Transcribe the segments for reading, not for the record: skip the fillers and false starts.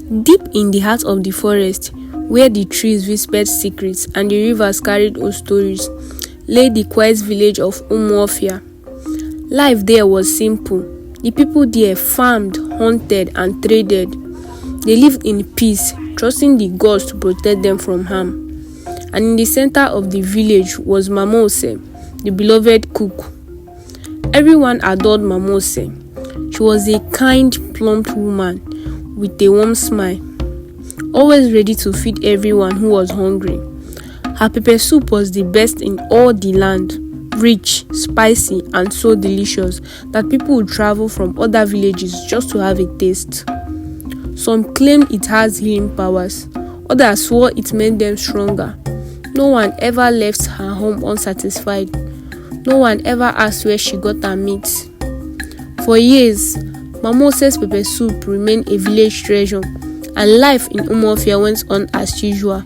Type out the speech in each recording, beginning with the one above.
Deep in the heart of the forest, where the trees whispered secrets and the rivers carried old stories, lay the quiet village of Umuofia. Life there was simple. The people there farmed, hunted, and traded. They lived in peace, trusting the gods to protect them from harm. And in the center of the village was Mamose, the beloved cook. Everyone adored Mamose. She was a kind, plump woman with a warm smile, always ready to feed everyone who was hungry. Her pepper soup was the best in all the land, rich, spicy, and so delicious that people would travel from other villages just to have a taste. Some claimed it has healing powers, others swore it made them stronger. No one ever left her home unsatisfied. No one ever asked where she got her meat. For years, Mamose's pepper soup remained a village treasure, and life in Umuofia went on as usual.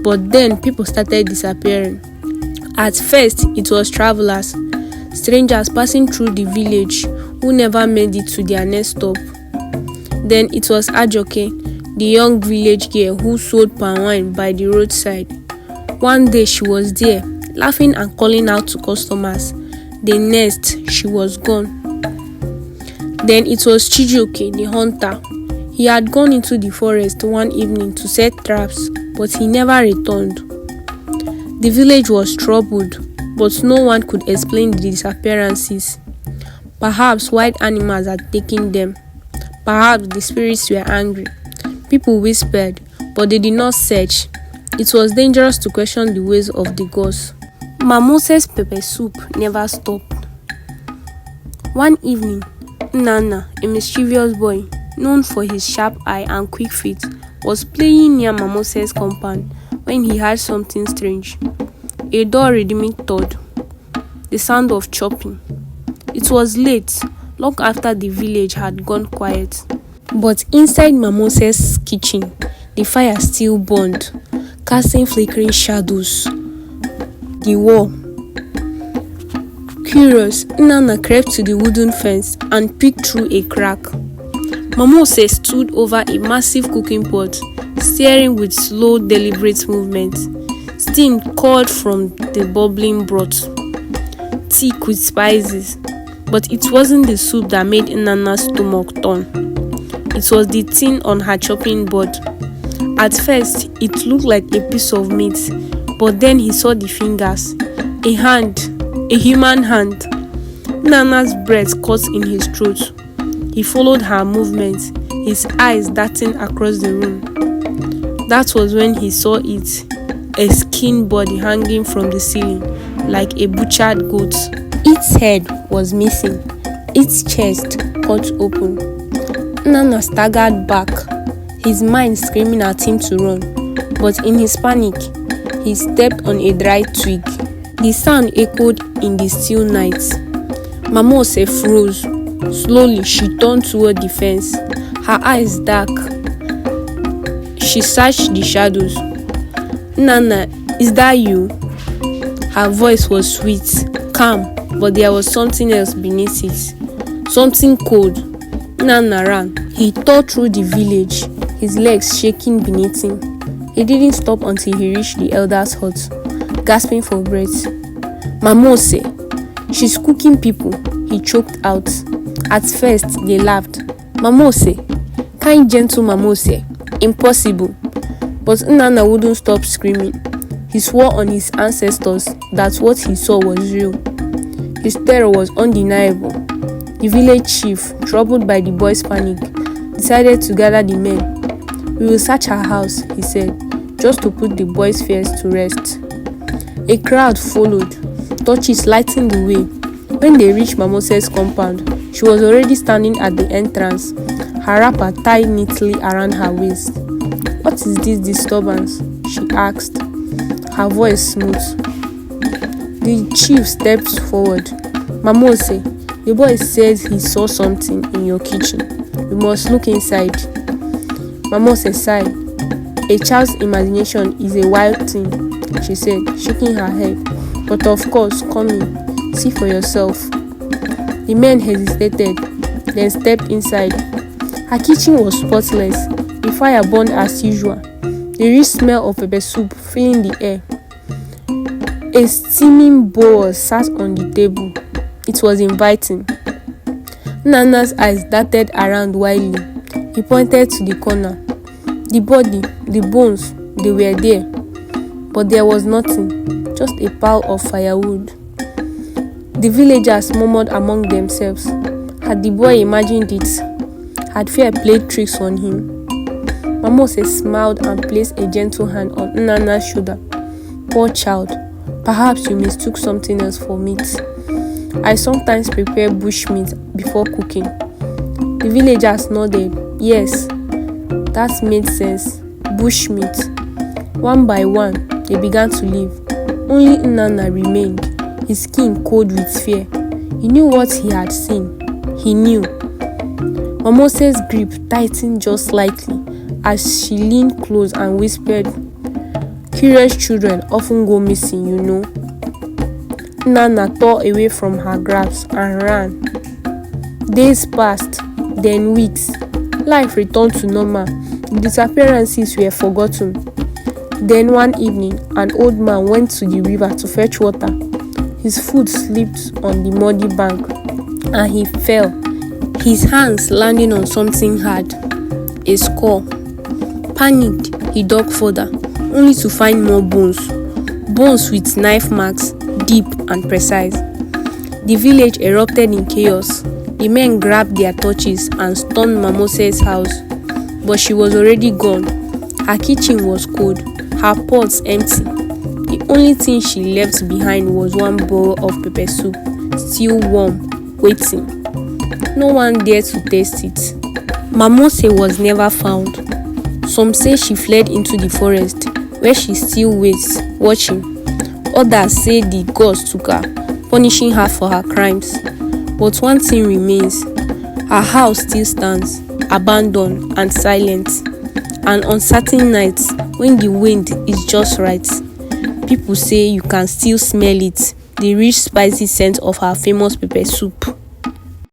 But then people started disappearing. At first, it was travelers, strangers passing through the village who never made it to their next stop. Then it was Ajoke, the young village girl who sold palm wine by the roadside. One day she was there, laughing and calling out to customers. The next, she was gone. Then it was Chijioke, the hunter. He had gone into the forest one evening to set traps, but he never returned. The village was troubled, but no one could explain the disappearances. Perhaps wild animals had taken them. Perhaps the spirits were angry. People whispered, but they did not search. It was dangerous to question the ways of the gods. Mamose's pepper soup never stopped. One evening, Nana, a mischievous boy, known for his sharp eye and quick feet, was playing near Mamose's compound when he heard something strange. A door rhythmic thud, the sound of chopping. It was late, long after the village had gone quiet. But inside Mamose's kitchen, the fire still burned, casting flickering shadows. The wall. Curious, Nana crept to the wooden fence and peeked through a crack. Mamose stood over a massive cooking pot, staring with slow, deliberate movements. Steam curled from the bubbling broth, thick with spices. But it wasn't the soup that made Nana's stomach turn. It was the tin on her chopping board. At first, it looked like a piece of meat, but then he saw the fingers. A hand. A human hand. Nana's breath caught in his throat. He followed her movements, his eyes darting across the room. That was when he saw it, a skinned body hanging from the ceiling like a butchered goat. Its head was missing, its chest cut open. Nana staggered back, his mind screaming at him to run, but in his panic, he stepped on a dry twig. The sound echoed in the still night. Mamose froze. Slowly, she turned toward the fence, her eyes dark. She searched the shadows. Nana, is that you? Her voice was sweet, calm, but there was something else beneath it. Something cold. Nana ran. He tore through the village, his legs shaking beneath him. He didn't stop until he reached the elder's hut, gasping for breath. Mamose, she's cooking people, he choked out. At first, they laughed. Mamose, kind gentle Mamose, impossible. But Nana wouldn't stop screaming. He swore on his ancestors that what he saw was real. His terror was undeniable. The village chief, troubled by the boy's panic, decided to gather the men. We will search her house, he said, just to put the boy's fears to rest. A crowd followed, torches lighting the way. When they reached Mamose's compound, she was already standing at the entrance, her wrapper tied neatly around her waist. What is this disturbance? She asked, her voice smooth. The chief stepped forward. Mamose, the boy says he saw something in your kitchen. We must look inside. Mamose sighed. A child's imagination is a wild thing, she said, shaking her head. But of course, come in. See for yourself. The men hesitated, then stepped inside. Her kitchen was spotless. The fire burned as usual, the rich smell of pepper soup filling the air. A steaming bowl was sat on the table. It was inviting. Nnanna's eyes darted around wildly. He pointed to the corner. The body, the bones, they were there. But there was nothing, just a pile of firewood. The villagers murmured among themselves. Had the boy imagined it? Had fear played tricks on him? Mama Ose smiled and placed a gentle hand on Nnanna's shoulder. Poor child, perhaps you mistook something else for meat. I sometimes prepare bush meat before cooking. The villagers nodded. Yes, that made sense. Bush meat. One by one, they began to leave. Only Nnanna remained, his skin cold with fear. He knew what he had seen. He knew. Mama Ose's grip tightened just slightly as she leaned close and whispered, "Curious children often go missing, you know." Nnanna tore away from her grasp and ran. Days passed, then weeks. Life returned to normal. The disappearances were forgotten. Then one evening, an old man went to the river to fetch water. His foot slipped on the muddy bank, and he fell, his hands landing on something hard, a skull. Panicked, he dug further, only to find more bones with knife marks, deep and precise. The village erupted in chaos. The men grabbed their torches and stormed Mama Ose's house, but she was already gone. Her kitchen was cold, her pots empty. The only thing she left behind was one bowl of pepper soup, still warm, waiting. No one dared to taste it. Mama Ose was never found. Some say she fled into the forest, where she still waits, watching. Others say the gods took her, punishing her for her crimes. But one thing remains. Her house still stands, abandoned and silent. And on certain nights, when the wind is just right, people say you can still smell it, the rich spicy scent of her famous pepper soup.